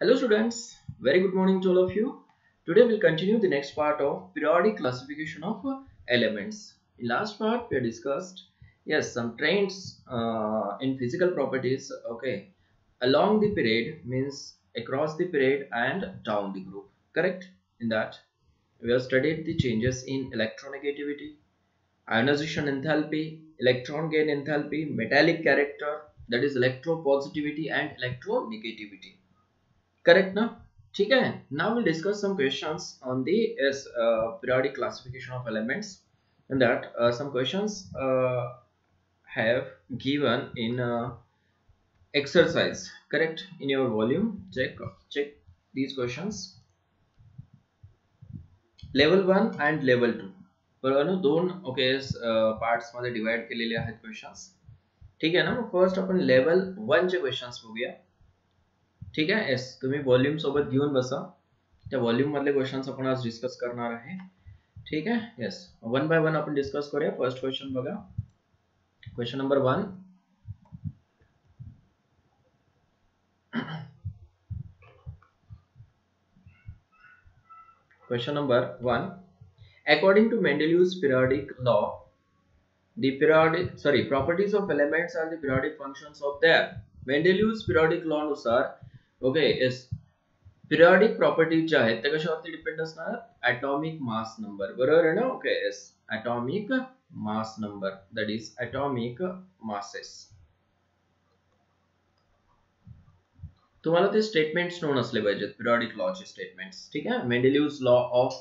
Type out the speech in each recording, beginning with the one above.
Hello students, very good morning to all of you. Today we'll continue the next part of periodic classification of elements. In last part we discussed some trends in physical properties. Okay, along the period means across the period and down the group. Correct? In that we have studied the changes in electronegativity, ionization enthalpy, electron gain enthalpy, metallic character, that is electropositivity and electronegativity. Correct ना? ठीक है. Now we'll discuss some questions on the periodic classification of elements. And that some questions have given in exercise. Correct, in your volume. Check these questions. Level 1 and level 2. बरोबर ना, दोन parts मध्ये divide केलेले आहेत questions. ठीक आहे ना. First आपण लेवल 1 चे क्वेश्चन्स बघूया. ठीक आहे. येस, तुम्ही वॉल्यूम सोबत घेऊन बसा. त्या वॉल्यूम मधले क्वेश्चन्स आपण आज डिस्कस करणार आहे. ठीक आहे. येस, वन बाय वन आपण डिस्कस करूया. फर्स्ट क्वेश्चन बघा. Question number 1. Question number 1. According to Mendeleev's periodic law, the properties of elements are the periodic functions of their. Mendeleev's periodic law नुसार periodic properties ज्या आहेत त्या कशावरती depend असणार? atomic mass number. बरोबर आहे ना? atomic mass number, that is atomic masses. तुम्हाला ते स्टेटमेंट्स नोन असले पाहिजेत, पिरियॉडिक लॉ चे स्टेटमेंट्स. ठीक आहे. Mendeleev's law of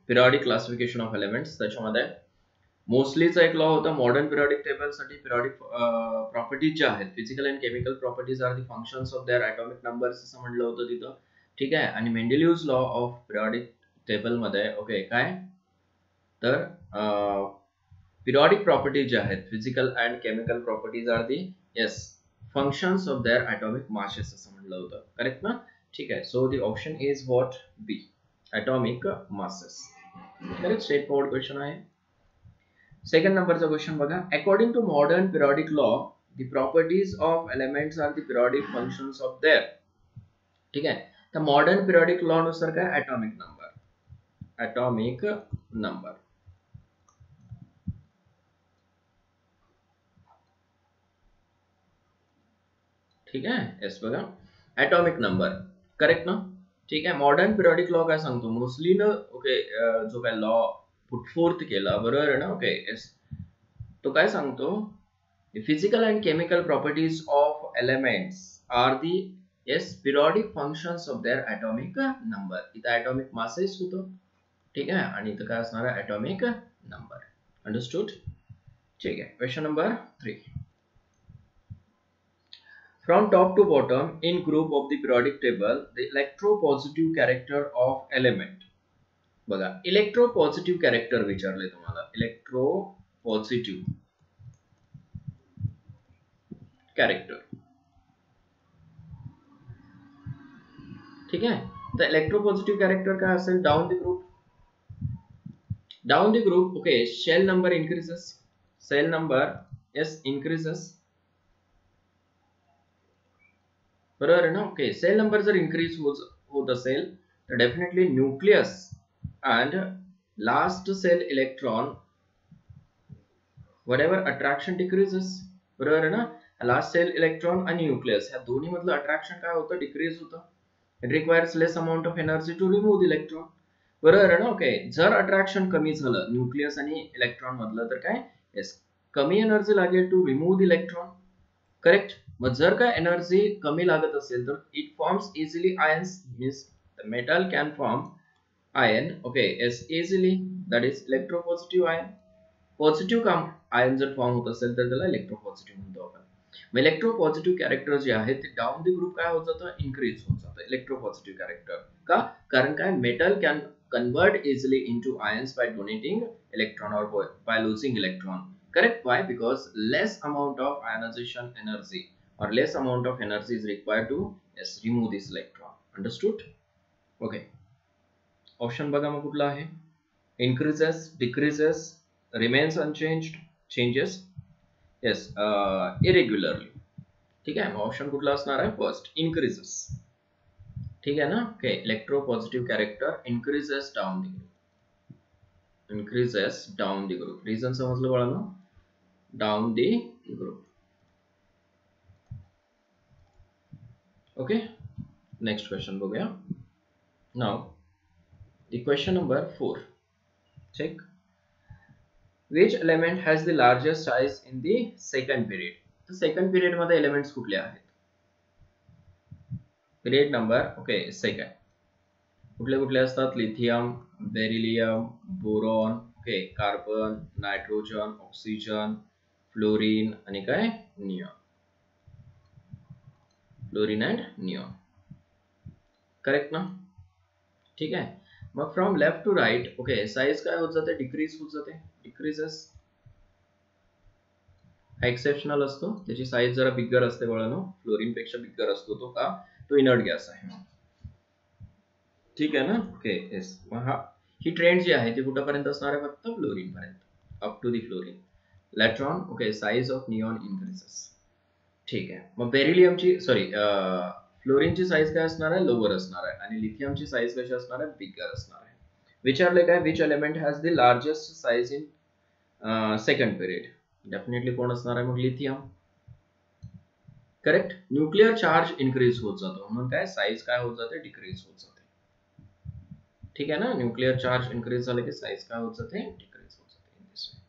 periodic classification of elements. त्याच्यामध्ये मोस्टलीचा एक लॉ होता मॉडर्न पिरियॉडिक टेबल साठी. पिरियॉडिक प्रॉपर्टीज ज्या आहेत, physical and chemical properties are the functions of their atomic numbers असं म्हणलं होतं तिथं. ठीक आहे. आणि Mendeleev's law of periodic table मध्ये काय तर पिरियॉडिक प्रॉपर्टीज ज्या आहेत, physical and chemical properties are the functions of their atomic masses असं म्हणलं होतं. करेक्ट ना? ठीक आहे. So the option is what? B, atomic masses. Correct, straightforward question आहे. सेकंड नंबरचा क्वेश्चन बघा. According to modern periodic law, the properties of elements are the periodic functions of their. ठीक आहे. तर मॉडर्न पिरियॉडिक लॉ नुसार काय? atomic number. ठीक आहे. येस, बघा, ॲटॉमिक नंबर. करेक्ट ना? ठीक आहे. मॉडर्न पिरियॉडिक लॉ काय सांगतो? मोस्टली ना जो काय लॉ पुट फोर्थ केला, बरोबर आहे ना? येस, तो काय सांगतो? Physical and chemical properties of elements are the periodic functions of their atomic number. इथं ॲटॉमिक मासेस होतो. ठीक आहे. आणि इथं काय असणार आहे? Atomic number. अंडरस्टूड? ठीक आहे. Question number 3. From top to bottom in group of the periodic table, the electropositive character of element. बघा, electropositive character विचारले तुम्हाला. electropositive character. ठीक आहे. तर electropositive character काय असेल? Down the group, okay, shell number increases. Shell number increases. बरोबर आहे ना? ओके, सेल नंबर जर इंक्रीज होत असेल तर definitely nucleus and last shell electron whatever attraction decreases. बरोबर आहे ना? लास्ट सेल इलेक्ट्रॉन आणि न्यूक्लियस ह्या दोन्ही मधलं अट्रॅक्शन काय होतं? डिक्रीज होतं. It requires less amount of energy to remove the electron. बरोबर आहे ना? ओके, जर अट्रॅक्शन कमी झालं न्यूक्लियस आणि इलेक्ट्रॉन मधलं तर काय? कमी एनर्जी लागेल to remove the electron. Correct. मग जर का एनर्जी कमी लागत असेल तर it forms easily ions. Means the metal can form ion. Easily, that is electropositive ion. Positive ion जर फॉर्म होत असेल तर त्याला इलेक्ट्रोपॉझिटिव्ह म्हणतो आपण. मग इलेक्ट्रोपॉझिटिव्ह कॅरेक्टर जे आहे ते डाऊन द ग्रुप काय होत जातं? इन्क्रीज होत जातं इलेक्ट्रोपॉझिटिव्ह कॅरेक्टर. का? कारण काय? Metal can convert easily into ions by donating electron or by losing electron. Correct. Why? Because less amount of ionization energy or less amount of energy is required to remove this electron. Understood? Okay. Option बघा मग कुठला आहे? Increases, decreases, remains unchanged, changes. Yes, irregularly. ठीक आहे, option कुठला असणार आहे? First, increases. ठीक आहे ना? Okay, electropositive character increases down the group, increases down the group. Reason समजलं बाळांनो? Down the group. Okay, next question बघूया. Now the question number 4. Check, which element has the largest size in the second period? तर second period मध्ये elements कुठले आहेत? Period number okay second कुठले कुठले असतात? Lithium, beryllium, boron, okay, carbon, nitrogen, oxygen, fluorine आणि काय? Neon. Fluorine and neon. Correct ना? ठीक आहे. मग from left to right okay size काय होत जाते? डिक्रीज होत जाते, डिक्रीजेस. हा एक्सेप्शनल असतो, त्याची साइज जरा बिगर असते बाळांनो, फ्लोरीन पेक्षा बिगर असतो तो. का? तो इनर्ट गॅस आहे. ठीक आहे ना? Okay yes. मग ही ट्रेंड जी आहे ती कुठपर्यंत असणार आहे? फक्त फ्लोरीन पर्यंत, up to the fluorine. Electron okay size of neon increases. ठीक आहे. मग बेरिलियमची सॉरी फ्लोरीनची साइज काय असणार आहे? लोअर असणार आहे. आणि लिथियमची साइज कशी असणार आहे? बिगर असणार आहे. विचारले काय? Which element has the largest size in second period? Definitely कोण असणार आहे? मग lithium. Correct. Nuclear charge increase होत जातो म्हणून काय? साइज काय होत जाते? डिक्रीज होत जाते. ठीक आहे ना? न्यूक्लियर चार्ज इन्क्रीज झाले की साइज काय होत जाते? डिक्रीज होत जाते. In this way.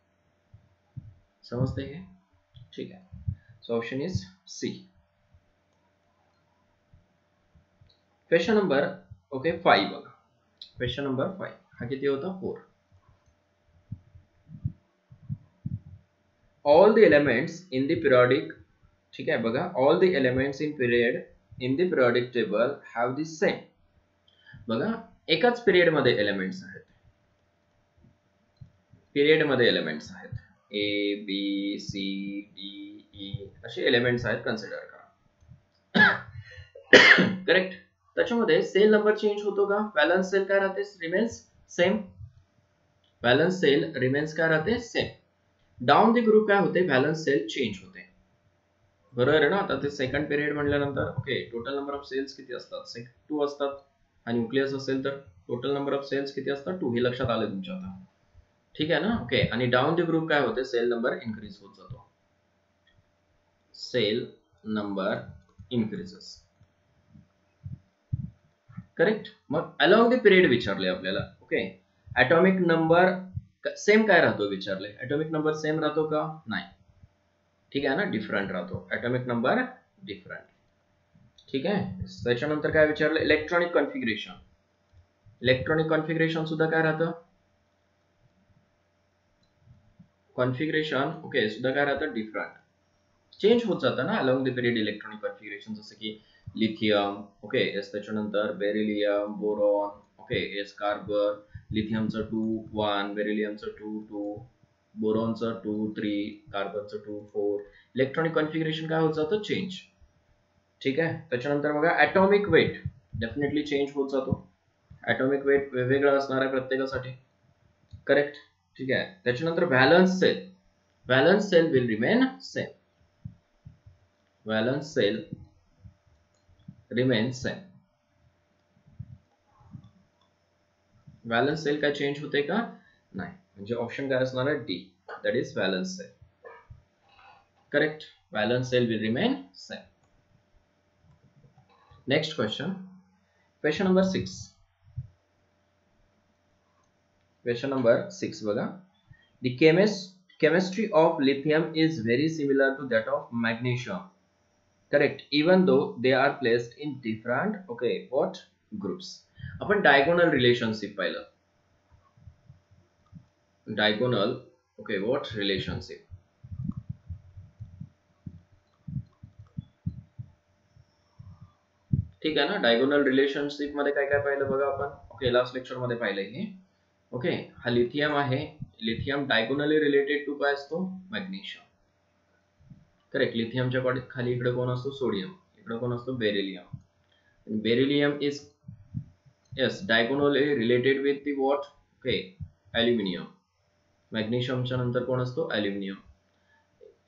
समजते हे? ठीक आहे. So option is C. Question number okay 5 बघा. क्वेश्चन नंबर 5 हा किती होता? 4. All the elements in the periodic, ठीक आहे बघा, all the elements in period in the periodic table have the same. बघा, एकाच पिरियड मध्ये एलिमेंट्स आहेत, पिरियड मध्ये एलिमेंट्स आहेत, A B C D E असे एलिमेंट्स आहेत, कन्सिडर करा. करेक्ट. त्याच्यामध्ये सेल नंबर चेंज होतो का? बॅलन्स सेल काय राहते? Remains same. Valence shell remains काय राहते? सेम. डाऊन द ग्रुप काय होते? बॅलन्स सेल चेंज होते. बरोबर आहे ना? आता ते सेकंड पिरियड म्हणल्यानंतर okay total number of shells किती असतात? 2 असतात. हा न्यूक्लियस असेल तर टोटल नंबर ऑफ सेल्स किती असतात? 2. हे लक्षात आलं तुमच्या आता. ठीक आहे ना? ओके. आणि डाऊन द ग्रुप काय होते? सेल नंबर इन्क्रीज होत जातो. Shell number increases. करेक्ट. मग अलॉंग द पिरियड विचारले आपल्याला. ओके, ऍटॉमिक नंबर सेम काय राहतो विचारले? ऍटॉमिक नंबर सेम राहतो का? नाही. ठीक आहे ना? डिफरंट राहतो. Atomic number different. ठीक आहे. त्याच्यानंतर काय विचारलं? Electronic configuration. इलेक्ट्रॉनिक कॉन्फिगरेशन सुद्धा काय राहतं? कॉन्फिगरेशन ओके सुद्धा काय राहतं? डिफरंट. चेंज होत जातं ना along the period electronic configuration. जसं की लिथियम ओके येस, त्याच्यानंतर beryllium, boron okay yes, carbon, लिथियमचं 2 1, बेरिलियमचं 2 2, बोरॉनचं 2 3, कार्बनचं 2 4. इलेक्ट्रॉनिक कॉन्फिगरेशन काय होत जातं? चेंज. ठीक आहे. त्याच्यानंतर बघा ऍटॉमिक वेट डेफिनेटली चेंज होत जातो. ऍटॉमिक वेट वेगवेगळं असणार आहे प्रत्येकासाठी. करेक्ट. ठीक आहे. त्याच्यानंतर valence shell, valence shell will remain same. Valence shell remain same. Valence shell काय चेंज होते का? नाही. म्हणजे ऑप्शन काय असणार आहे? D, that is valence shell. Correct. Valence shell will remain same. Next question, question number 6. Question number 6 बघा. The chemistry of lithium is very similar to that of magnesium. Correct. Even though they are placed in different okay what groups. आपण diagonal relationship पाहिलं. Diagonal okay what relationship. ठीक आहे ना? Diagonal relationship मध्ये काय काय पाहिलं बघा आपण. ओके लास्ट लेक्चर मध्ये पाहिलं हे. ओके हा लिथियम आहे. लिथियम डायगोनली रिलेटेड टू काय असतो? मॅग्नेशियम. करेक्ट. लिथियमच्या खाली इकडे कोण असतो? सोडियम. इकडे कोण असतो? Beryllium. Beryllium is yes diagonally related with the what okay aluminium. मॅग्नेशियमच्या नंतर कोण असतो? अल्युमिनियम.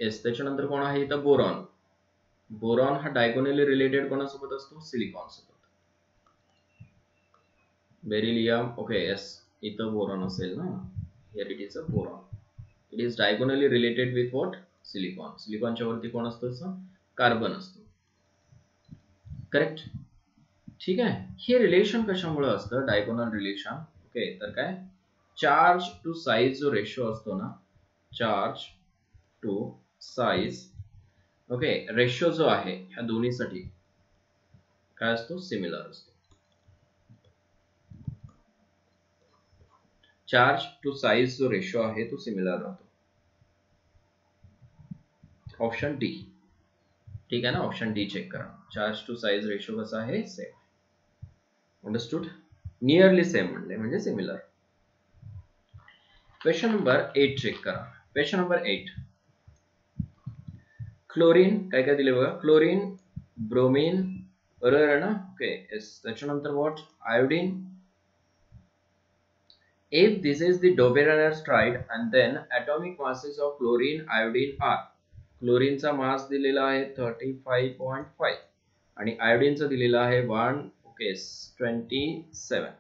yes त्याच्यानंतर कोण आहे इथं? बोरॉन. बोरॉन हा डायगोनली रिलेटेड कोणासोबत असतो? सिलिकॉन सोबत. बेरिलियम, ओके यस, इथं बोरॉन असेल ना, here it is a boron. It is diagonally related with what? Silicon. सिलिकॉनच्या वरती कोण असतं? कार्बन असतो. करेक्ट. ठीक आहे. हे रिलेशन कशामुळे असतं? Diagonal relation. ओके, तर काय, चार्ज टू साइज जो रेशो असतो ना, charge to size, okay, ratio जो आहे ह्या दोन्हीसाठी काय असतो? सिमिलर असतो. चार्ज टू साइज जो रेशो आहे तो सिमिलर राहतो. Option D. ठीक आहे ना, ऑप्शन डी चेक करा. चार्ज टू साइज रेशो कसा आहे? सेम. अंडरस्टूड? नियरली सेम म्हणजे सिमिलर. क्वेश्चन नंबर 8 चेक करा. Question number 8. क्लोरीन काय काय दिले बघा. क्लोरीन, ब्रोमीन, बरोबर आहे ना? Okay yes. त्याच्यानंतर what? Iodine. If this is the Doberaner stride and then atomic masses of chlorine, iodine are. क्लोरीनचा मास दिलेला आहे 35.5 आणि आयोडीनचा दिलेला आहे 127.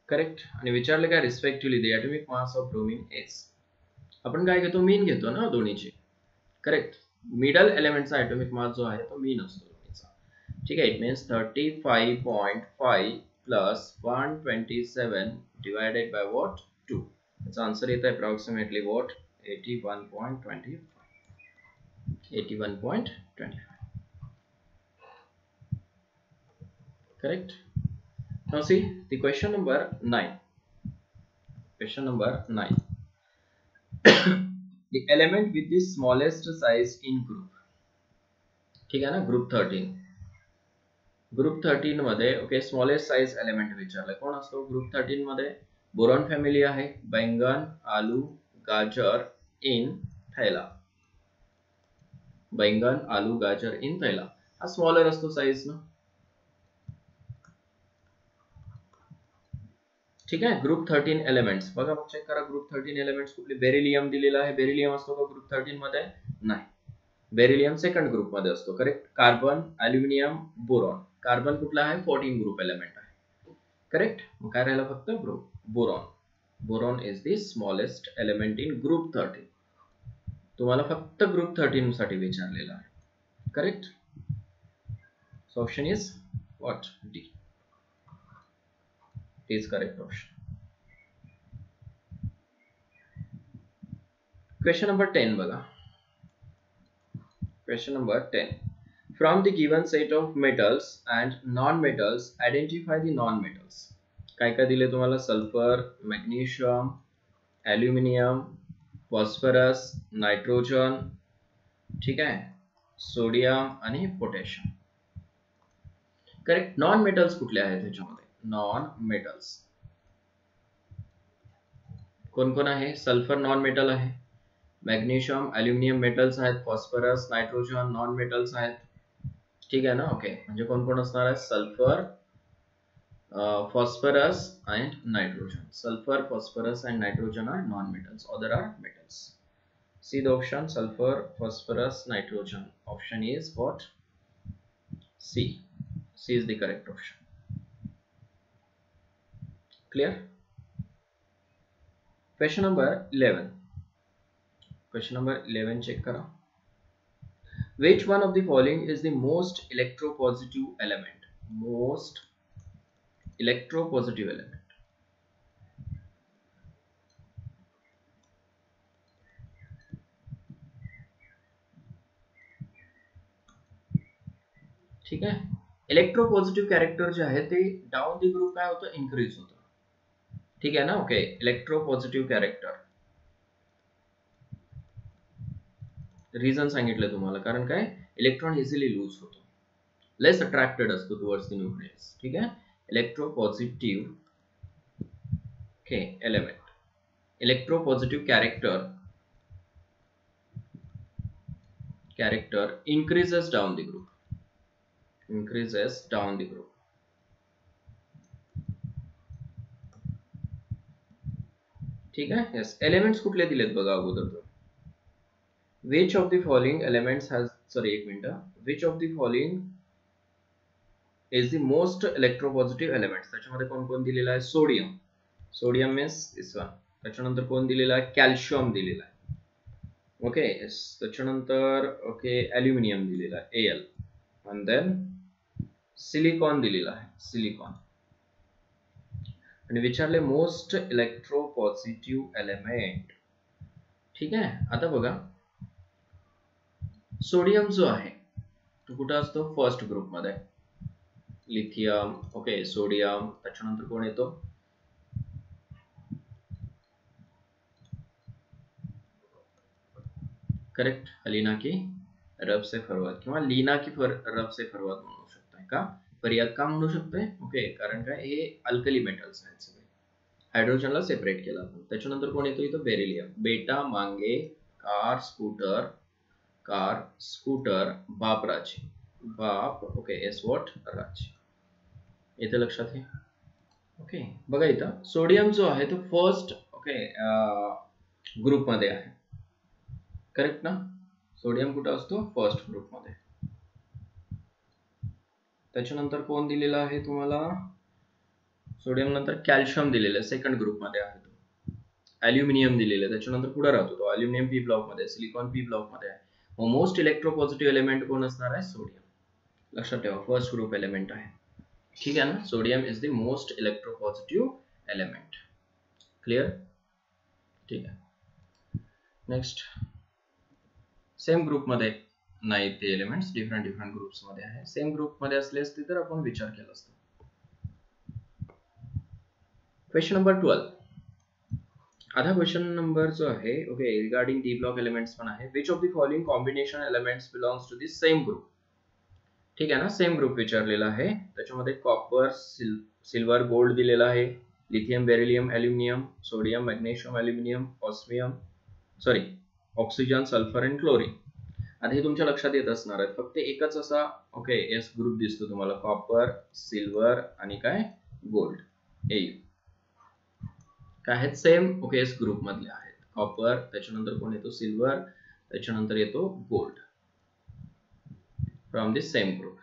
करेक्ट. आणि विचारले काय? Respectively the atomic mass of bromine is. आपण काय घेतो? मीन घेतो ना दोन्हीची. करेक्ट. मिडल एलिमेंटचा ॲटॉमिक मास जो आहे तो मीन असतो दोन्हीचा. ठीक आहे. It means 35.5 plus 127 divided by what? 2. its answer is approximately what? 81.25. 81.25. correct. Now see the question number 9. Question number 9. The element with the smallest size in group. ठीक है ना, ग्रुप 13. ग्रुप 13 मध्ये ओके स्मॉलेस्ट साइज एलिमेंट विचारलं. कोण असतो group 13 मध्ये? Boron family आहे. बैंगन, आलू, गाजर, इन, थैला. बैंगन, आलू, गाजर, इन, थैला हा स्मॉलर असतो साइज ना. ठीक आहे. ग्रुप 13 एलिमेंट्स बघा, चेक करा. ग्रुप 13 एलिमेंट्स कुठले? बेरिलियम दिलेला आहे. बेरिलियम असतो का ग्रुप 13 मध्ये? नाही. बेरिलियम सेकंड ग्रुप मध्ये असतो. Correct. Carbon, aluminium, boron. Carbon कुठला आहे? 14 ग्रुप एलिमेंट आहे. करेक्ट. मग काय राहिला फक्त? Boron. Boron is the smallest element in group 13. तुम्हाला फक्त ग्रुप 13 साठी विचारलेला आहे. Correct. So option is what? D. Is correct option. Question number 10 बघा. Question number 10. From the given set of metals and non-metals, identify the non-metals. काय काय दिले तुम्हाला? Sulphur, magnesium, aluminium, phosphorus, nitrogen, ठीक आहे, सोडियम आणि पोटॅशियम. करेक्ट. नॉन मेटल्स कुठले आहेत त्याच्यामध्ये? नॉन मेटल्स कोण कोण आहे? सल्फर नॉन मेटल आहे. मॅग्नेशियम, ॲल्युमिनियम मेटल्स आहेत. फॉस्फरस, नायट्रोजन नॉन मेटल्स आहेत. ठीक आहे ना. ओके, म्हणजे कोण कोण असणार आहे? Sulphur, phosphorus and nitrogen. Sulfur, phosphorus and nitrogen are non-metals. Other are metals. See the option: sulfur, phosphorus, nitrogen. Option is what? C. C is the correct option. Clear? Question number 11. Question number 11 check kara. Which one of the following is the most electropositive element? Most electropositive element. ठीक आहे. Electropositive character जे आहे ते down the group काय होतं? Increase होतं. ठीक आहे ना. Okay, electropositive character. रिझन सांगितलं तुम्हाला, कारण काय? इलेक्ट्रॉन इझिली लूज होतो, लेस अट्रॅक्टेड असतो टुवर्ड्स द न्यूक्लियस. ठीक आहे. Electropositive okay element, electropositive character increases down the group. Increases down the group. ठीक आहे. यस. एलिमेंट्स कुठले दिलेत बघा अगोदर. Which of the following elements has sorry एक minute, which of the following is the most electropositive elements, त्याच्यामध्ये कोण कोण दिलेला आहे, sodium, sodium means this one, त्याच्यानंतर कोण दिलेला आहे, कॅल्शियम दिलेला आहे, ओके, त्याच्यानंतर ओके ॲल्युमिनियम दिलेला आहे Al, आणि देन सिलिकॉन दिलेला आहे, सिलिकॉन, आणि विचारले मोस्ट इलेक्ट्रोपॉझिटिव्ह एलिमेंट. ठीक आहे, आता बघा सोडियम जो आहे तो कुठे असतो, फर्स्ट ग्रुप मध्ये, लिथियम, ओके सोडियम, त्याच्यानंतर कोण येतो, करेक्ट, लीना की रब से फरवाद किंवा लीना की रब से फरवाद म्हणू शकताय का, फरियाद का म्हणू शकतोय, ओके, कारण काय हे अल्कली मेटल्स आहेत सगळे, हायड्रोजनला सेपरेट केला आपण. त्याच्यानंतर कोण येतो इथं, बेरिलियम, बेटा मांगे कार स्कूटर, कार स्कूटर, बाप राजी, बाप, ओके एस वॉट राजी, इथे लक्षात घे. ओके बघा इथं सोडियम जो आहे तो फर्स्ट, ओके ग्रुप मध्ये आहे, करेक्ट ना, सोडियम कुठं असतो, फर्स्ट ग्रुप मध्ये. त्याच्यानंतर कोण दिलेला आहे तुम्हाला, सोडियम नंतर कॅल्शियम दिलेलं आहे, सेकंड ग्रुप मध्ये आहे तो, ॲल्युमिनियम दिलेलं आहे, त्याच्यानंतर पुढे राहतो तो ॲल्युमिनियम पी ब्लॉक मध्ये, सिलिकॉन पी ब्लॉक मध्ये आहे. मग मोस्ट इलेक्ट्रोपॉझिटिव्ह एलिमेंट कोण असणार आहे, सोडियम, लक्षात ठेवा फर्स्ट ग्रुप एलिमेंट आहे. ठीक आहे ना, sodium is the most electropositive element, clear. ठीक आहे, नेक्स्ट, सेम ग्रुप मध्ये नाही ते एलिमेंट्स, डिफरंट ग्रुप्स मध्ये आहे, सेम ग्रुप मध्ये असले असते तर आपण विचार केला असता. क्वेश्चन नंबर 12, आधा क्वेश्चन नंबर जो आहे, okay regarding D block elements पण आहे, which of the following combination elements belongs to the same group. ठीक आहे ना, सेम ग्रुप विचारलेला आहे, त्याच्यामध्ये कॉपर, सिल्वर, गोल्ड दिलेला आहे, lithium, beryllium, aluminium, sodium, magnesium, aluminium, osmium, sorry oxygen, sulphur and chlorine. आता हे तुमच्या लक्षात येत असणार आहे, फक्त एकच असा ओके एस ग्रुप दिसतो तुम्हाला, कॉपर, सिल्वर आणि काय गोल्ड, ए काय आहेत, सेम ओके एस ग्रुप मधले आहेत, कॉपर, त्याच्यानंतर कोण येतो, सिल्वर, त्याच्यानंतर येतो gold, from this same group.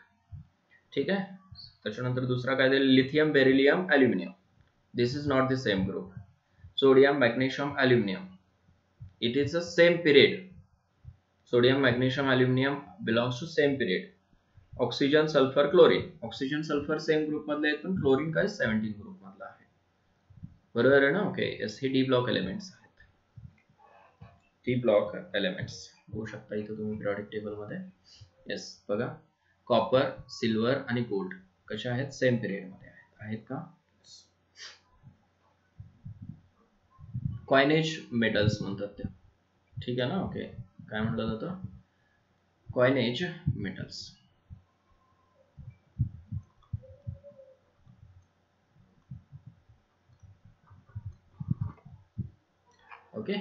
ठीक आहे, त्याच्यानंतर दुसरा काय दिलेला, lithium, beryllium, aluminium, this is not the same group, sodium, magnesium, aluminium, it is the same period, sodium, magnesium, aluminum belongs to same period. Oxygen, sulfur, chlorine, oxygen, sulfur same group मधले आहेत, पण chlorine काय 17 group मधला आहे, बरोबर आहे ना. Okay yes, हे डी ब्लॉक एलिमेंट्स आहेत, डी ब्लॉक एलिमेंट्स बघू शकता इथे तुम्ही पिरियोडिक टेबल मध्ये. यस बघा, कॉपर, सिल्वर आणि गोल्ड कशा आहेत, सेम पिरियड मध्ये आहेत का. कॉइनेज मेटल्स म्हणतात ते, ठीक आहे ना. ओके काय म्हटलं जातं, कॉइनेज मेटल्स. ओके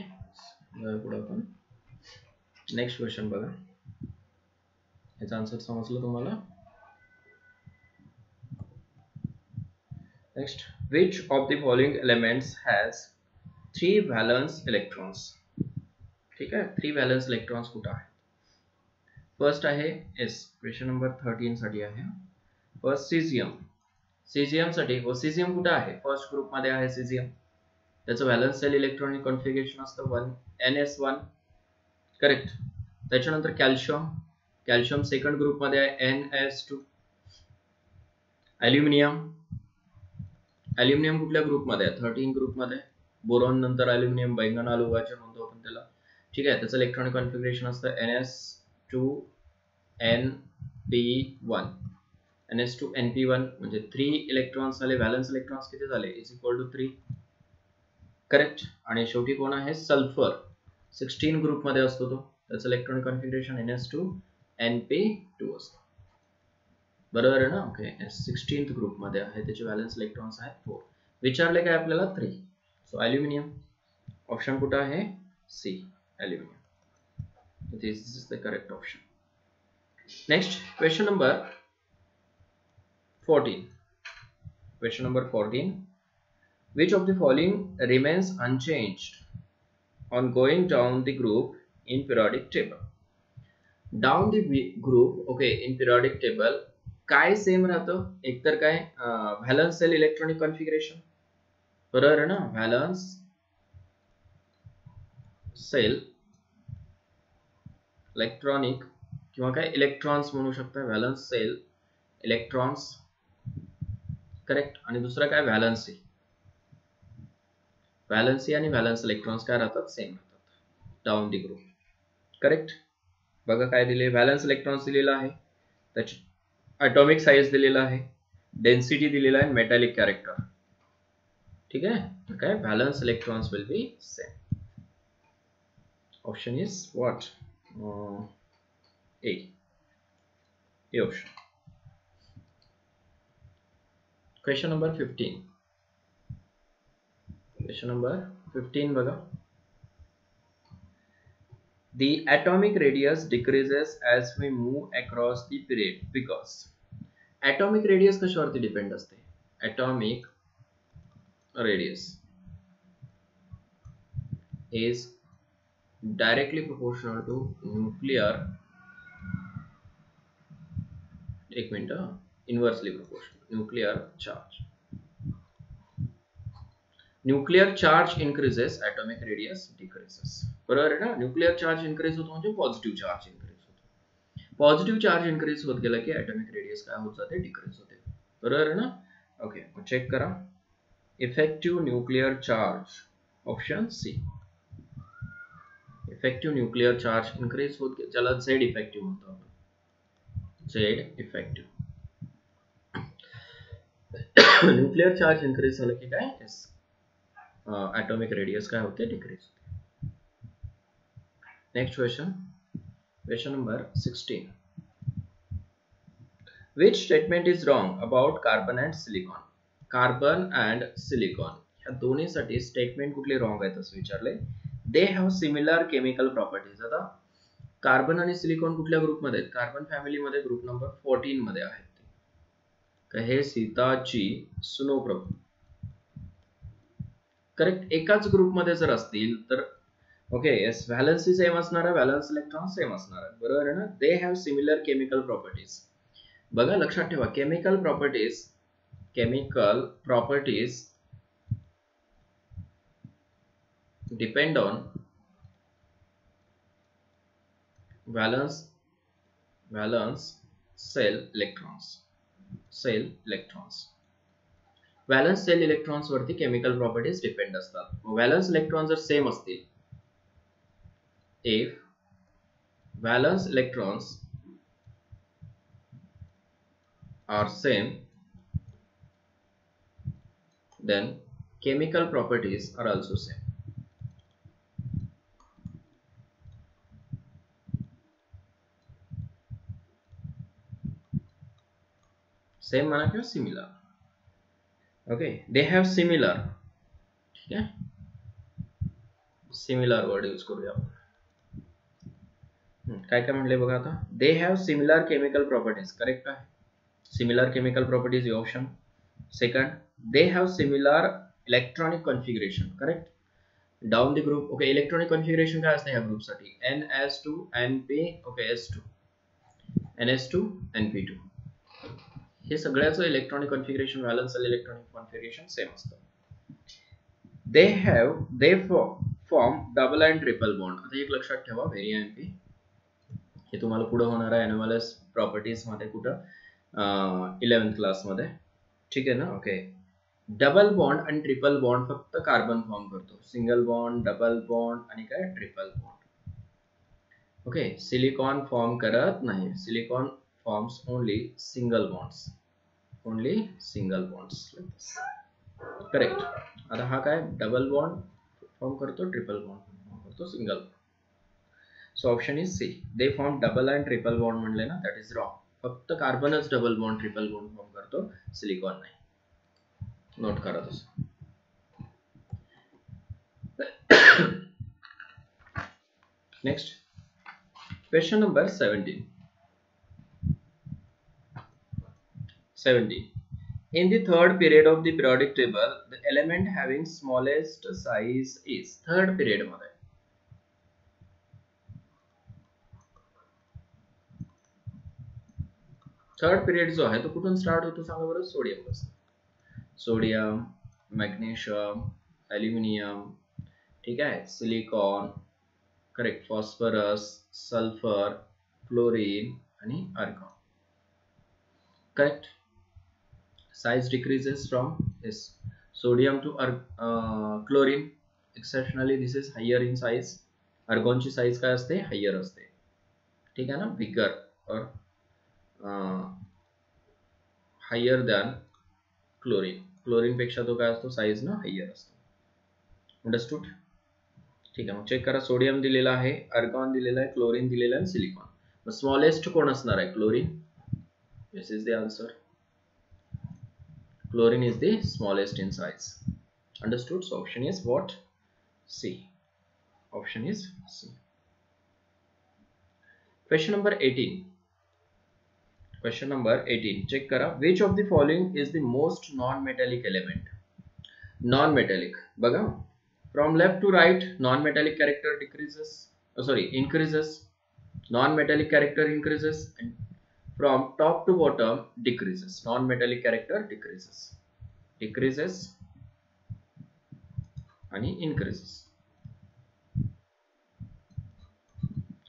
पुढे आपण नेक्स्ट क्वेश्चन बघा, याचा आन्सर समजलं तुम्हाला. Next, which of the following elements has 3 valence electrons. ठीक आहे, 3 valence electrons कुठे आहे. फर्स्ट आहे एस, क्वेश्चन नंबर 13 साठी आहे. फर्स्ट सीझियम, सीझियम साठी सीझियम कुठे आहे, फर्स्ट ग्रुप मध्ये आहे सीझियम, त्याचं व्हॅलन्स सेल इलेक्ट्रॉनिक कॉन्फिगरेशन असतं 1ns1, करेक्ट. त्याच्यानंतर कॅल्शियम, कॅल्शियम सेकंड ग्रुप मध्ये आहे ns2. ॲल्युमिनियम, ॲल्युमिनियम कुठल्या ग्रुप मध्ये आहे, 13 ग्रुप मध्ये. बोरॉन नंतर ॲल्युमिनियम, बैंगन आलू वाचे म्हणतो आपण त्याला, ठीक आहे. त्याचं इलेक्ट्रॉनिक कॉन्फिगरेशन असतं ns2np1, ns2np1 म्हणजे 3 इलेक्ट्रॉन्स झाले, व्हॅलन्स इलेक्ट्रॉन्स किती झाले, इज इक्वल टू 3, करेक्ट. आणि शेवटी कोण आहे, सल्फर 16 ग्रुप मध्ये असतो तो, त्याचं इलेक्ट्रॉनिक कॉन्फिगरेशन ns2np2 असतं, बरोबर आहे ना. ओके 16th ग्रुप मध्ये आहे, त्याचे व्हॅलन्स इलेक्ट्रॉन्स आहेत 4. विचारले काय आपल्याला 3, सो ॲल्युमिनियम ऑप्शन कुठे आहे, C aluminium. This is the correct option. Next question number 14, question number 14, which of the following remains unchanged on going down the group in periodic table. Down the group okay in periodic table काय same राहतं, एकतर काय valence sale electronic configuration, बरोबर आहे ना, valence sale electronic किंवा काय electrons म्हणू शकता, व्हॅलन्स सेल इलेक्ट्रॉन्स करेक्ट, आणि दुसरं काय व्हॅलन्सी, व्हॅलन्सी आणि व्हॅलन्स इलेक्ट्रॉन्स काय राहतात, सेम राहतात डाऊन दी ग्रुप करेक्ट. बघा काय दिले, व्हॅलन्स इलेक्ट्रॉन्स दिलेला आहे, त्याची ॲटॉमिक साइज दिलेला आहे, डेन्सिटी दिलेला आहे, मेटॅलिक कॅरेक्टर, ठीक आहे. तर काय valence electrons will be same. Option is what, A option. Question number 15. Question number 15 बघा. The atomic radius decreases as we move across the period because atomic radius कशावरती डिपेंड असते, atomic radius is directly proportional to nuclear, एक minute, inversely proportional nuclear charge. Nuclear charge increases atomic radius decreases, बरोबर आहे ना. Nuclear charge increase होतो म्हणजे positive charge increase होतो, positive charge increase होत गेला की atomic radius काय होत जाते, डिक्रीज होते, बरोबर आहे ना. ओके, चेक करा. Effective nuclear charge, option C. Effective nuclear charge increase होत, ज्याला झेड इफेक्टिव्ह म्हणतो आपण, Z effective. Nuclear charge increase झालं की काय, atomic radius काय होते, डिक्रीज होते. Next question, question number 16. Which statement is wrong about carbon and silicon? Carbon and silicon ह्या दोन्हीसाठी स्टेटमेंट कुठले रॉंग आहेत असं विचारले. They have similar chemical properties. आता कार्बन आणि सिलिकॉन कुठल्या ग्रुपमध्ये आहेत, कार्बन फॅमिलीमध्ये ग्रुप नंबर 14 मध्ये आहेत. हे सीताची सुनोप्रभ करेक्ट, एकाच ग्रुपमध्ये जर असतील तर ओके यस, व्हॅलन्सी सेम असणार आहे, व्हॅलन्स इलेक्ट्रॉन सेम असणार आहे, बरोबर आहे ना. दे हॅव सिमिलर केमिकल प्रॉपर्टीज. बघा लक्षात ठेवा, chemical properties depend on valence sale electrons, valence sale electrons वरती केमिकल प्रॉपर्टीज डिपेंड असतात. व्हॅलन्स इलेक्ट्रॉन जर सेम असतील, if valence electrons are same, then chemical properties are also same. Same म्हणा किंवा similar. Okay, they have similar, ठीक आहे, similar word use करूया आपण. काय काय म्हणले बघा आता, दे have similar chemical properties, correct आहे. Similar chemical properties, your option. Second, they have similar electronic configuration, correct. Down the group, okay, electronic configuration काय असते ह्या ग्रुप साठी, ns2 np, okay, s2 ns2 np2, हे सगळ्याचं electronic configuration, valence electronic configuration same असतं. they form double and triple bond. आता एक लक्षात ठेवा, व्हेरी एमपी, हे तुम्हाला पुढे होणार आहे एनोमॅलस प्रॉपर्टीज मध्ये, कुठं 11th क्लास मध्ये, ठीक आहे ना. ओके, डबल बॉन्ड आणि ट्रिपल बॉन्ड फक्त कार्बन फॉर्म करतो, सिंगल बॉन्ड, डबल बॉन्ड आणि काय triple bond. Okay, silicon form करत नाही, silicon forms only single bonds, correct. आता हा काय डबल बॉन्ड फॉर्म करतो, ट्रिपल बॉन्ड फॉर्म करतो, single bond. So option is C, they form double and triple bond म्हणले ना, दॅट इज रॉंग. फक्त कार्बनच double bond triple bond form करतो, सिलिकॉन नाही. नोट करा तसं. Next, question number 17. In the third period of the periodic table, the element having smallest size is. Third period मध्ये third period जो आहे तो कुठून स्टार्ट होतो सांगा बरं? सोडियम पासून. सोडियम, मॅग्नेशियम, ॲल्युमिनियम, ठीक आहे, silicon, correct, phosphorus, sulphur, chlorine आणि argon. Correct. Size decreases from this sodium to chlorine. Exceptionally this is higher in size. Argon ची साइज काय असते? हायर असते. ठीक आहे ना? बिगर और हायर दॅन क्लोरीन. क्लोरीन पेक्षा तो काय असतो? साइज ना हायर असतो. अंडरस्टूड? ठीक आहे, मग चेक करा. सोडियम दिलेला आहे, आर्गॉन दिलेला आहे, क्लोरीन दिलेला आहे, सिलिकॉन. मग स्मॉलेस्ट कोण असणार आहे? Chlorine. This is the answer. Chlorine is the smallest in size. Understood? So option is what? C. Option is C. Question number 18. Question number 18. Check kara. Which of the following is the most non-metallic element? Non-metallic. Baga. From left to right, non-metallic character decreases. Increases. Non-metallic character increases. And from top to bottom decreases. Non-metallic character decreases आणि increases.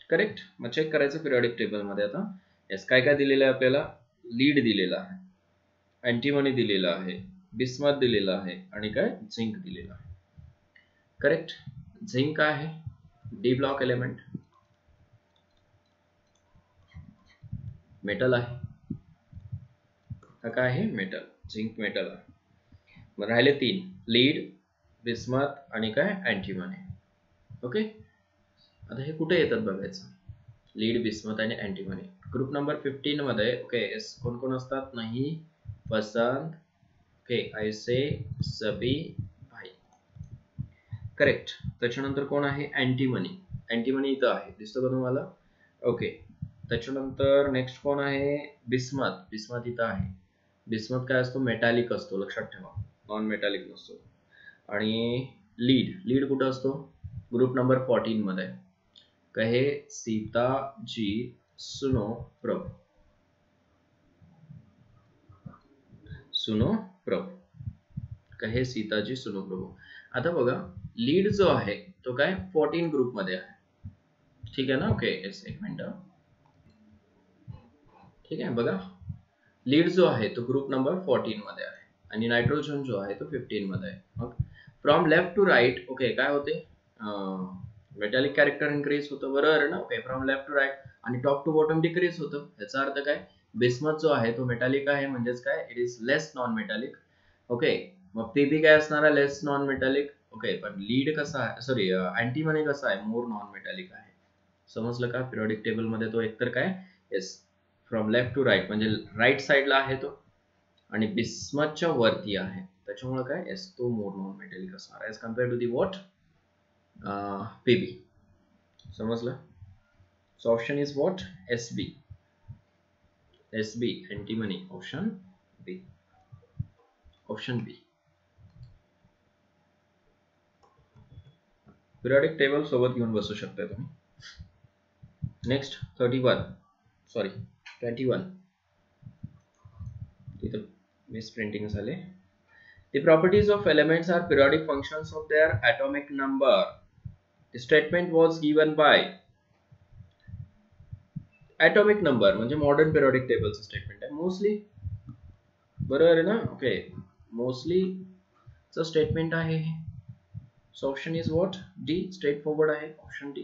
Correct. मग check करायचं periodic table मध्ये. आता yes, काय काय दिलेलं आहे आपल्याला? लीड दिलेला आहे, अँटीमनी दिलेला आहे, बिस्मथ दिलेला आहे आणि काय? झिंक दिलेला आहे. करेक्ट. झिंक काय आहे? डी ब्लॉक एलिमेंट, मेटल आहे. हा काय आहे? मेटल. झिंक मेटल आहे. मग राहिले 3, लीड, बिस्मथ आणि काय? अँटीमनी. ओके. आता हे कुठे येतात बघायचं. लीड, बिस्मथ आणि अँटीमनी. ग्रुप नंबर 15 मध्ये. ओके. कोण कोण असतात? नाही पसंद. ओके. ऐसे सभी भाई. करेक्ट. त्याच्यानंतर कोण आहे? अँटीमनी. अँटीमनी इथं आहे, दिसतो का तुम्हाला? ओके. त्याच्यानंतर नेक्स्ट कोण आहे? बिस्मथ. बिस्मथ इथं आहे. बिस्मथ काय असतो? मेटॅलिक असतो, लक्षात ठेवा, नॉन मेटॅलिक नसतो. आणि लीड. लीड कुठं असतो? ग्रुप नंबर 14 मध्ये. कहे सीता जी सुनो प्रभु. सुनो प्रभु. कहे सीताजी सुनो प्रभु. आता बघा, लीड जो आहे तो काय? 14 ग्रुप मध्ये आहे. ठीक आहे ना? ओके. एक मिनिट. ठीक आहे, बघा, लीड जो आहे तो ग्रुप नंबर 14 मध्ये आहे आणि नायट्रोजन जो आहे तो 15 मध्ये आहे. मग from left to right, okay, काय होते? मेटॅलिक कॅरेक्टर इन्क्रीज होतं, बरोबर आहे ना? Okay. From left to right आणि टॉप टू बॉटम डिक्रीज होतं. याचा अर्थ काय? बिस्मथ जो आहे तो मेटॅलिक आहे, म्हणजेच काय? It is less non metallic. Okay. मग पीबी काय असणार आहे? लेस नॉन मेटॅलिक. ओके. पण लीड कसा आहे? सॉरी, अँटीमनी कसा आहे? मोर नॉन मेटॅलिक आहे. समजलं का? पिरियडिक टेबल मध्ये तो एकतर काय? Yes, from left to right म्हणजे राईट साइडला आहे तो आणि बिस्मथच्या वरती आहे, त्याच्यामुळे काय? येस, तो मोर नॉन मेटॅलिक असणार as compare to the what? PB. समजलं? So option is what? SB. SB, antimony. Option B. Option B. Periodic table सोबत घेऊन बसू शकता तुम्ही. Next 31, sorry 21. तिथं मिसप्रिंटिंग झाले. The properties of elements are periodic functions of their atomic number. The statement was given by atomic number म्हणजे modern periodic table statement आहे mostly, बरोबर आहे ना? ओके. मोस्टली च स्टेटमेंट आहे. So option is what? D. Straight forward आहे option D.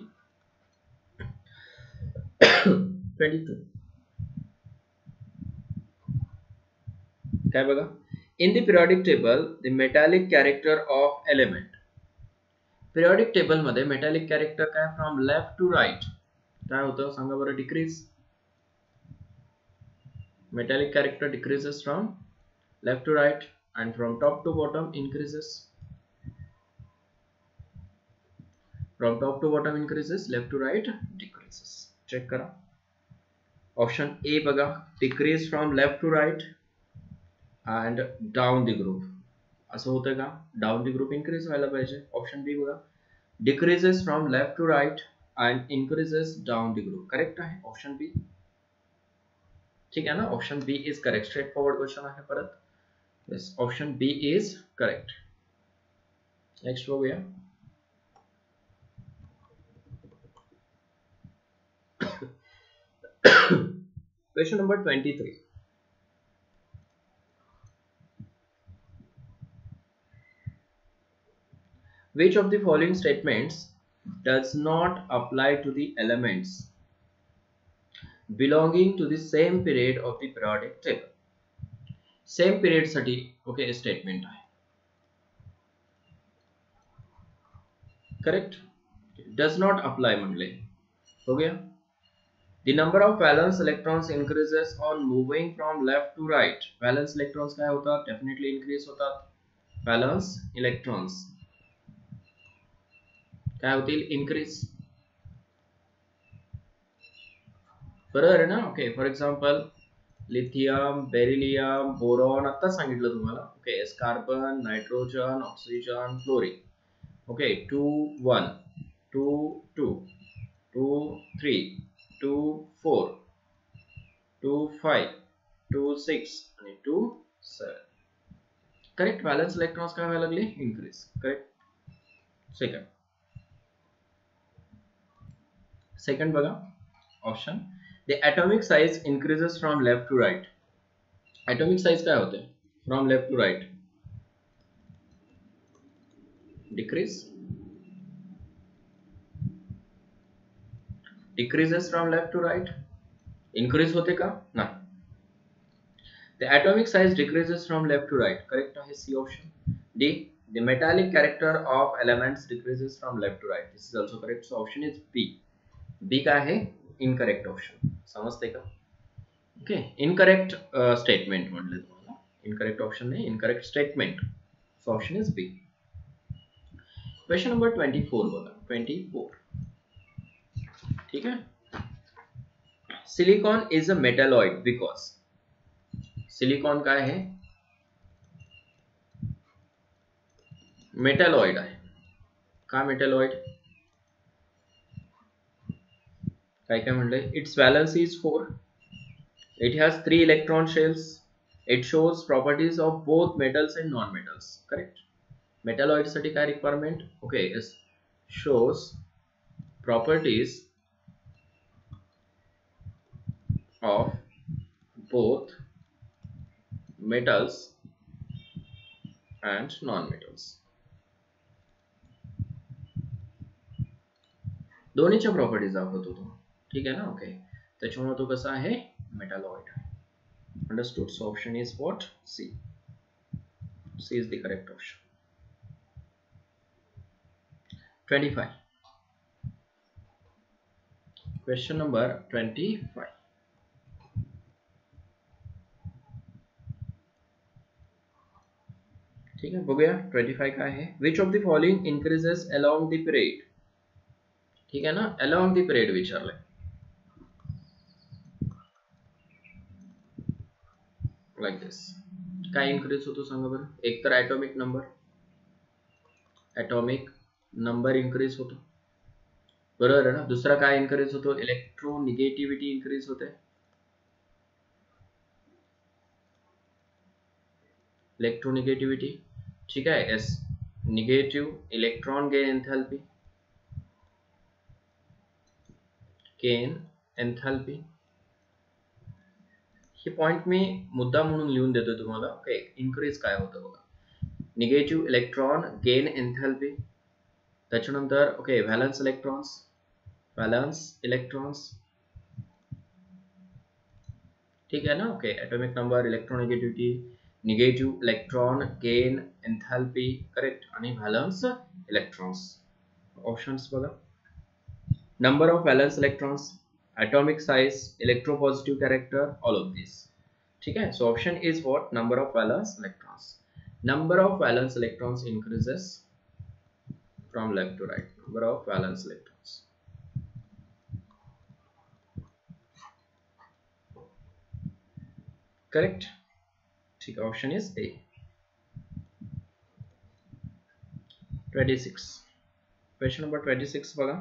22. काय बघा? In the periodic table, the metallic character of element. Periodic table मध्ये metallic character काय? From left to right काय होतं सांगा बरं? Decrease. Metallic character decreases from left to right and from top to bottom increases. From top to bottom increases, left to right decreases. Check करा. Option A बघा, decrease from left to right and down the group. असं होतं का? Down the group increase व्हायला पाहिजे. Option B बघा, decreases from left to right and increases down the group. Correct आहे option B. ठीक है ना. Option B is correct. Straightforward question आहे परत. Yes, option B is correct. Next बघूया. Question number 23. Which of the following statements does not apply to the elements belonging to the same period of the periodic table? Same period साठी okay statement आहे. Correct. Does not apply म्हणले. हो गया. The number of valence electrons increases on moving from left to right. Valence electrons काय होतात? Definitely increase होतात. Valence electrons काय होतील? Increase. बरोबर आहे ना. Okay. For example lithium, beryllium, boron आता सांगितलं तुम्हाला. Okay. Carbon, nitrogen, oxygen, fluorine. Okay. 2 1 2 2 2 3 2 4 2 5 2 6 आणि 2 7. करेक्ट. व्हॅलन्स इलेक्ट्रॉन्स काय व्हायला लागले? इन्क्रीज. करेक्ट. सेकंड बघा option. The atomic size increases from left to right. Atomic size काय होते? From left to right. Decrease. Decreases from left to right. Increase होते का? नाही. The atomic size decreases from left to right. Correct आहे C option. D. The metallic character of elements decreases from left to right. This is also correct. So option is B. B काय आहे? Incorrect option. समजते का? Okay. Incorrect statement म्हटले तुम्हाला. Incorrect option नाही, incorrect statement. So option is B. Question number 24 बघा. 24. ठीक है. Silicon is a metalloid because. Silicon काय आहे? मेटलॉइड आहे. का मेटलॉइड? काय काय म्हणले? Its valence is 4. It has 3 electron shells. It shows properties of both metals and non-metals. Correct. Metalloid साठी काय requirement? Okay, yes. Shows properties of both metals and non-metals. दोन्हीच्या प्रॉपर्टीज दाखवतो तो. ठीक आहे ना. ओके. त्याच्यामुळे तो कसा आहे? मेटलॉइड आहे. Understood. So option is what? C. C is the correct option. 25. Question number 25. ठीक है. बघूया 25 काय आहे. Which of the following increases along the period. ठीक है ना. अलोंग द पिरियड विचारलंय. Like this. काय इन्क्रीज होतो सांगा बरं. एक तर ॲटॉमिक नंबर इन्क्रीज होतो. बरोबर आहे ना. दुसरा काय इन्क्रीज होतो? इलेक्ट्रोनिगेटिव्हिटी इन्क्रीज होते. इलेक्ट्रोनिगेटिव्हिटी. ठीक आहे. S. Negative electron gain enthalpy. हे पॉइंट मी मुद्दा म्हणून लिहून देतो तुम्हाला. ओके. इन्क्रीज काय होतं बघा. Negative electron gain enthalpy. त्याच्यानंतर ओके व्हॅलन्स इलेक्ट्रॉन्स. ठीक है ना. Okay. Atomic number, electronegativity, negative electron gain enthalpy. Correct. आणि व्हॅलन्स इलेक्ट्रॉन्स. ऑप्शन्स बघा. Number of valence electrons, atomic size, electropositive character, all of these. ठीक है. So option is what? Number of valence electrons. Number of valence electrons increases from left to right. Number of valence electrons. Correct. ठीक है. Option is A. 26. Question number 26 बघा.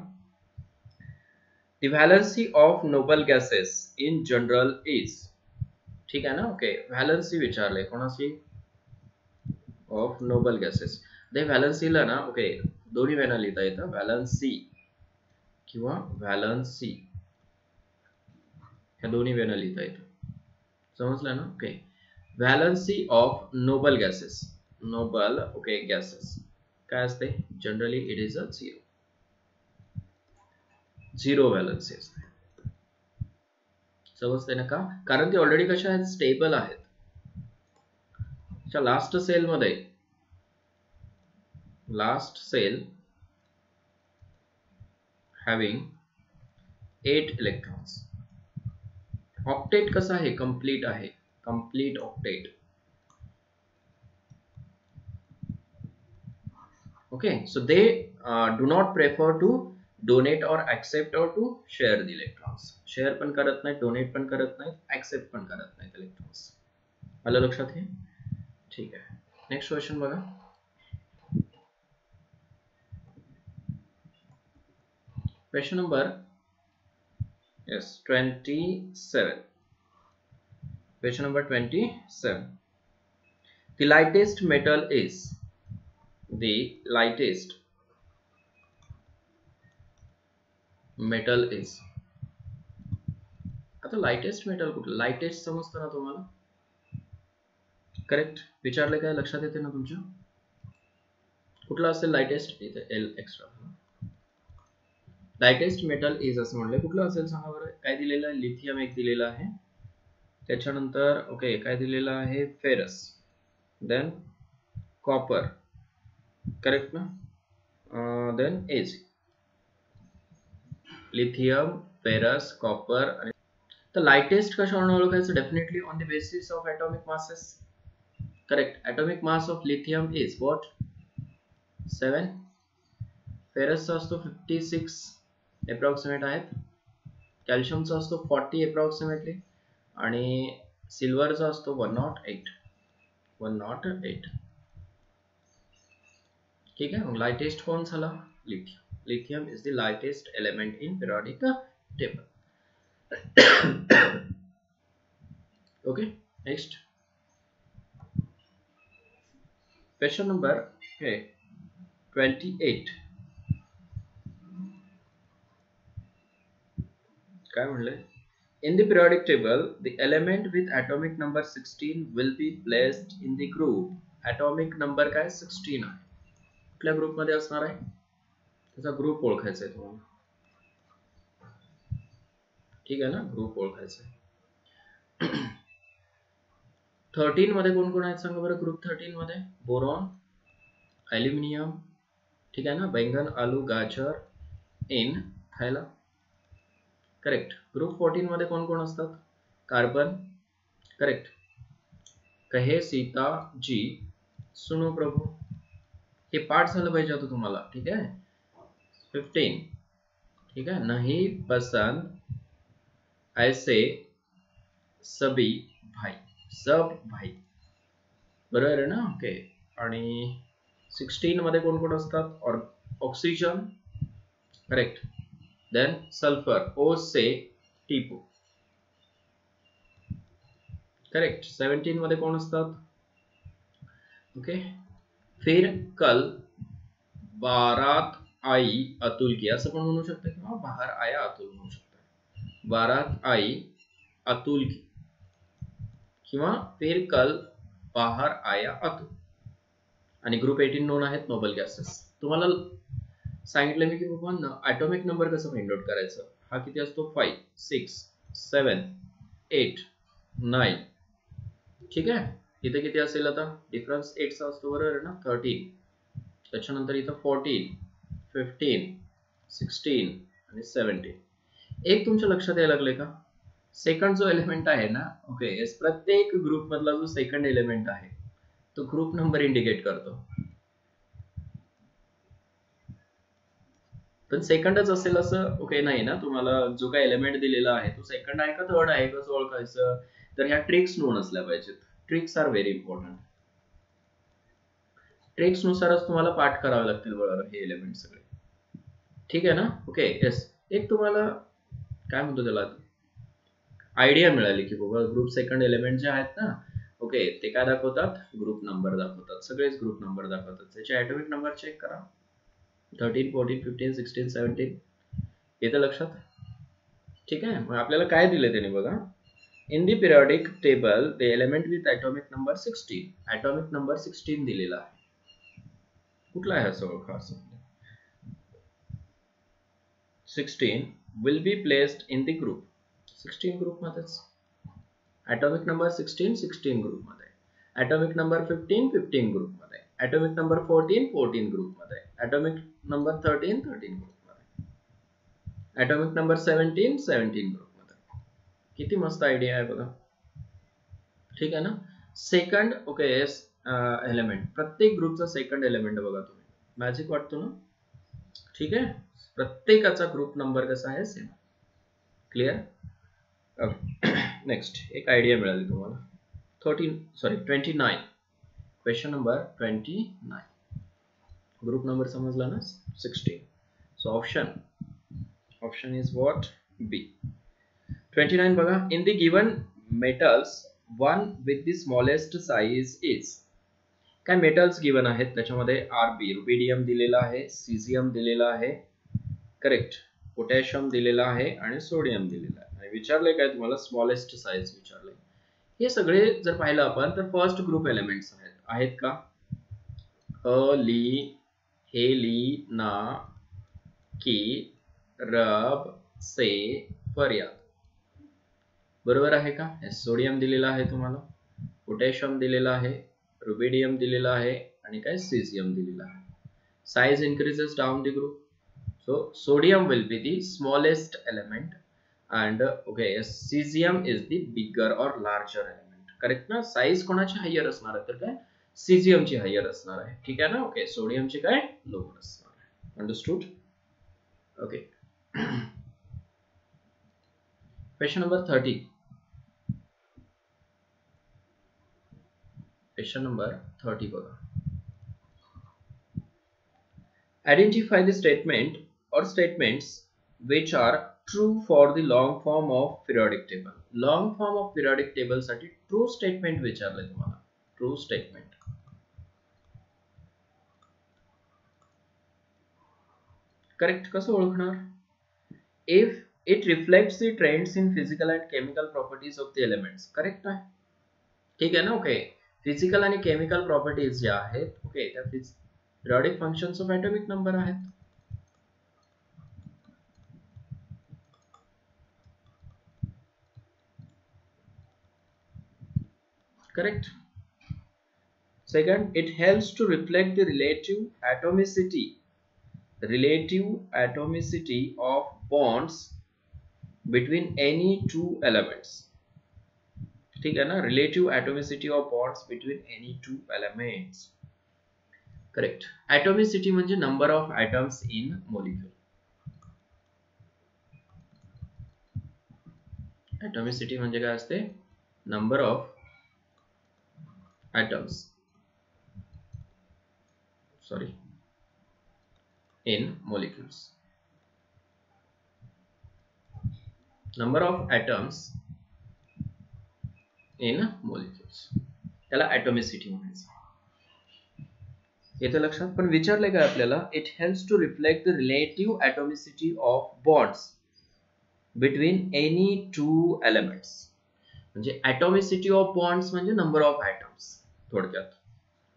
The valency of noble gases in general is. ठीक आहे ना. Okay, valency विचारले कोणाची, of noble gases. ते व्हॅलन्सीला ना ओके दोन्ही वेळा लिहिता येतं, व्हॅलन्सी किंवा व्हॅलन्सी, ह्या दोन्ही वेळा लिहिता येतं. समजलं ना. Okay, valency of noble gases, noble okay gases काय असते, generally it is a zero valency असते. समजते ना, का कारण ती ऑलरेडी कशा आहेत, स्टेबल आहेत. लास्ट सेल मध्ये, last shell having 8 electrons. Octet कसा आहे, कंप्लीट आहे, complete octet. okay, so they do not prefer to donate or accept or to share the electrons. Share पण करत नाहीत, डोनेट पण करत नाहीत, ऍक्सेप्ट पण करत नाहीत इलेक्ट्रॉन्स. आलं लक्षात हे. ठीक आहे, नेक्स्ट क्वेश्चन बघा. Question number 27. Question number 27. The lightest metal is, the lightest metal is. आता लाइटेस्ट मेटल कुठलं, लाइटेस्ट समजतं ना तुम्हाला, करेक्ट. विचारले काय, लक्षात येते ना तुमच्या, कुठला असेल लाइटेस्ट, इथे L extra. Lightest metal is असं म्हणलं, कुठलं असेल सांगा बरं. काय दिलेलं आहे, लिथियम एक दिलेला आहे, त्याच्यानंतर ओके काय दिलेलं आहे, फेरस, देन कॉपर, करेक्ट ना, देन एज, लिथियम, फेरस, कॉपर. आणि तर लाइटेस्ट कशावरून ओळखायचं, definitely on the basis of atomic masses. Correct, atomic mass of lithium is what, 7. फेरसचा असतो 56 अप्रॉक्सिमेट आहेत, कॅल्शियमचा असतो 40 अप्रॉक्सिमेटली, आणि सिल्वरचा असतो 108. ठीक आहे, मग लाइटेस्ट कौन झाला, lithium. Lithium is the lightest element in periodic table. Okay, next question number 28. काय म्हणले, in the periodic table the element with atomic number 16 will be placed in the group. atomic number काय 16 आहे, कुठल्या group मध्ये असणार आहे, त्याचा group ओळखायचा आहे तुम्हाला. ठीक आहे ना, ग्रुप ओळखायचा आहे. 13 मध्ये कोण कोण आहेत सांगा बरं, ग्रुप 13 मध्ये, बोरॉन, ॲल्युमिनियम, ठीक आहे ना, बैंगन, आलू, गाजर, इन खायला, करेक्ट. ग्रुप 14 मध्ये कोण कोण असतात, कार्बन, करेक्ट, कहे सीता जी, सुनो प्रभु. हे पाठ झालं पाहिजे आता तुम्हाला, ठीक आहे. 15, ठीक आहे, नहीं पसंद ऐसे सभी भाई, सब भाई, बरोबर आहे ना. ओके, आणि 16 मध्ये कोण कोण असतात, और ऑक्सिजन, करेक्ट, देन सल्फर, ओ से टीपू, करेक्ट. 17 मध्ये कोण असतात, ओके. फिर कल बारात आई अतुल की, असं पण म्हणू शकता, किंवा बाहर आया अतुल म्हणू शकता, बारात आई अतुल की, किंवा फिर कल बाहर आया अतुल. आणि ग्रुप 18 नोन आहेत नोबल गॅसेस. तुम्हाला सांगितलं मी की बाबा ॲटॉमिक नंबर कसं फाइंड आउट करायचं, हा किती असतो, 5, 6, 7, 8, 9. ठीक आहे, इथे किती असेल आता, डिफरन्स 8 चा असतो, बरोबर आहे ना, 13. त्याच्यानंतर इथं 14, 15, 16 आणि 17. एक तुमच्या लक्षात यायला लागले का, सेकंड जो एलिमेंट आहे ना, ओके, प्रत्येक ग्रुप मधला जो सेकंड एलिमेंट आहे तो ग्रुप नंबर इंडिकेट करतो. पण सेकंडच असेल असं ओके नाही ना, तुम्हाला जो काही एलिमेंट दिलेला आहे तो सेकंड आहे का थर्ड आहे कसं ओळखायचं, तर ह्या ट्रिक्स नोन असल्या पाहिजेत. Tricks are very important. Tricks नुसारच तुम्हाला पाठ करावे लागतील बरोबर हे एलिमेंट सगळे. ठीक आहे ना. Okay, yes. एक तुम्हाला काय म्हणतो त्याला, आयडिया मिळाली की बाबा ग्रुप सेकंड एलिमेंट जे आहेत ना, ओके, ते काय दाखवतात, ग्रुप नंबर दाखवतात, सगळेच ग्रुप नंबर दाखवतात. त्याचे ॲटॉमिक नंबर चेक करा, 13, 14, 15, 16, 17 येतं लक्षात. ठीक आहे, मग आपल्याला काय दिले त्याने बघा, in the periodic table the element with atomic number 16, atomic number 16 दिलेला आहे. कुठला आहे असं ओळखा, असं 16 will be placed in the group, 16 group मध्येच. ॲटॉमिक नंबर 16 16 ग्रुप मध्ये, ॲटॉमिक नंबर 15 15 ग्रुप मध्ये, ॲटॉमिक नंबर 14 14 ग्रुप मध्ये, ॲटॉमिक नंबर 13 13 ग्रुप मध्ये, ॲटॉमिक नंबर 17 17 ग्रुप मध्ये. किती मस्त आयडिया आहे बघा. ठीक आहे ना. सेकंड ओके एलिमेंट, प्रत्येक ग्रुपचा सेकंड एलिमेंट बघा तुम्ही, मॅजिक वाटतो ना. ठीक आहे, प्रत्येकाचा ग्रुप नंबर कसा आहे, सेम. क्लिअर. नेक्स्ट एक आयडिया मिळाली तुम्हाला. 29 क्वेश्चन नंबर 29. ग्रुप नंबर समजला ना, 16. सो ऑप्शन इज व्हॉट, बी. 29 बघा, in the given metals one with the smallest size is. काय मेटल्स गिवन आहेत त्याच्यामध्ये, आरबी रुबिडियम दिलेला आहे, सीझियम दिलेला आहे, करेक्ट, पोटॅशियम दिलेला आहे आणि सोडियम दिलेला आहे. आणि विचारले काय तुम्हाला, स्मॉलेस्ट साइज विचारले. हे सगळे जर पाहिलं आपण तर फर्स्ट ग्रुप एलिमेंट्स आहेत का, अ ली, हे ली, ना, की, रब, से, फरियाद. बरोबर आहे का. सोडियम दिलेला आहे तुम्हाला, पोटॅशियम दिलेला आहे, रुबिडियम दिलेला आहे आणि काय सीझियम दिलेला आहे. Size increases down the group, so sodium will be the smallest element and okay cesium is the bigger or larger element. Correct ना. साइज कोणाची हायर असणार आहे तर काय, सीझियम ची हायर असणार आहे. ठीक आहे ना. ओके, सोडियम ची काय लोअर असणार आहे. Understood. Okay. Question number 30. Question number 30 बघा. Identify the statement or statements which are true for the long form of periodic table. Long form of periodic table साठी true statement विचारले तुम्हाला. True statement. Correct कसं ओळखणार? If it reflects the trends in physical and chemical properties of the elements. Correct आहे. ठीक आहे ना. Okay, physical आणि chemical properties ज्या आहेत, ओके, त्या periodic functions of atomic number आहेत. Correct. Second, it helps to reflect the relative atomicity of bonds between any two elements. ठीक है ना. Relative atomicity of bonds between any two elements. Correct. Atomicity म्हणजे number of atoms in molecule. Atomicity म्हणजे काय असते, number of atoms, sorry, in molecules. Number of atoms in molecules, त्याला atomicity म्हणायचं. येतं लक्षात. पण विचारले काय आपल्याला, it helps to reflect the relative atomicity of bonds between any two elements. म्हणजे ॲटॉमिसिटी ऑफ बॉन्ड्स म्हणजे नंबर ऑफ ॲटम्स. थोडक्यात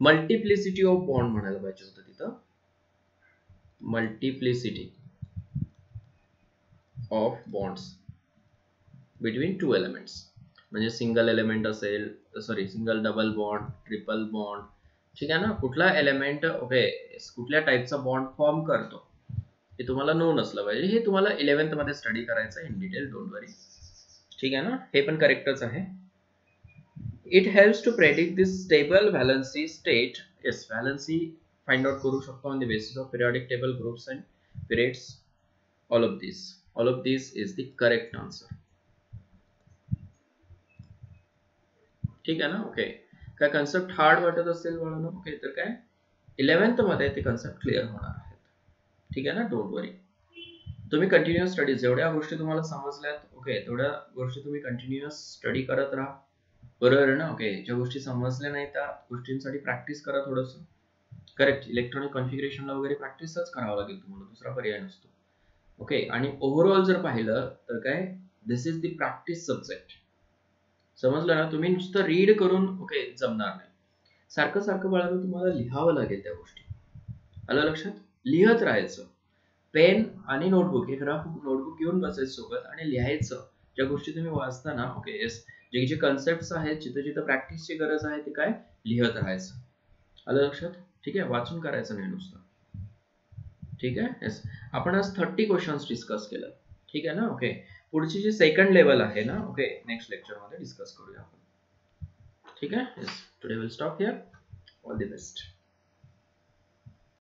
मल्टिप्लिसिटी ऑफ बॉन्ड म्हणायला पाहिजे होतं तिथं. Multiplicity of bonds between two elements. म्हणजे सिंगल एलिमेंट असेल, sorry single double bond, triple bond. ठीक आहे ना. कुठला एलिमेंट ओके कुठल्या टाइपचा बॉन्ड फॉर्म करतो हे तुम्हाला नोन असलं पाहिजे. हे तुम्हाला 11th मध्ये स्टडी करायचं इन डिटेल, डोंट वरी. ठीक आहे ना. हे पण करेक्टच आहे. It helps to predict this stable valency state. Yes, valency find out करू शकतो on the basis of periodic table, groups and periods. All of this is the correct answer. ठीक आहे ना. ओके, काय कन्सेप्ट हार्ड वाटत असेल बाळांनो, okay, तर काय 11th मध्ये ते कन्सेप्ट क्लिअर होणार आहेत. ठीक आहे ना, डोंट वरी. तुम्ही कंटिन्युअस स्टडी, जेवढ्या गोष्टी तुम्हाला समजल्यात ओके तेवढ्या गोष्टी तुम्ही कंटिन्युअस स्टडी करत राहा, बरोबर आहे ना. ओके, ज्या गोष्टी समजल्या नाही त्या गोष्टींसाठी प्रॅक्टिस करा थोडस. करेक्ट, इलेक्ट्रॉनिक कॉन्फिगरेशनला वगैरे प्रॅक्टिसच करावं लागेल तुम्हाला, दुसरा पर्याय नसतो. ओके, आणि ओव्हरऑल जर पाहिलं तर काय, दिस इज द प्रॅक्टिस सब्जेक्ट. समजलं ना. तुम्ही नुसतं रीड करून ओके जमणार नाही, सारखं सारखं बाळांनो तुम्हाला लिहावं लागेल त्या गोष्टी. आलं लक्षात. लिहत राहायचं, पेन आणि नोटबुक, एक रफ नोटबुक घेऊन बसायचं सोबत आणि लिहायचं ज्या गोष्टी तुम्ही वाचता ना. ओके येस, जे जे कन्सेप्ट आहेत, जिथं जिथं प्रॅक्टिसची गरज आहे ते काय लिहत राहायचं. आलं लक्षात. ठीक आहे, वाचून करायचं नाही नुसतं. ठीक आहे. येस, आपण आज 30 क्वेश्चन्स डिस्कस केलं. ठीक आहे ना. ओके, पुढची जी सेकंड लेवल आहे ना, ओके नेक्स्ट लेक्चर मध्ये डिस्कस करूया आपण. ठीक आहे. Yes, today will stop here. All the best.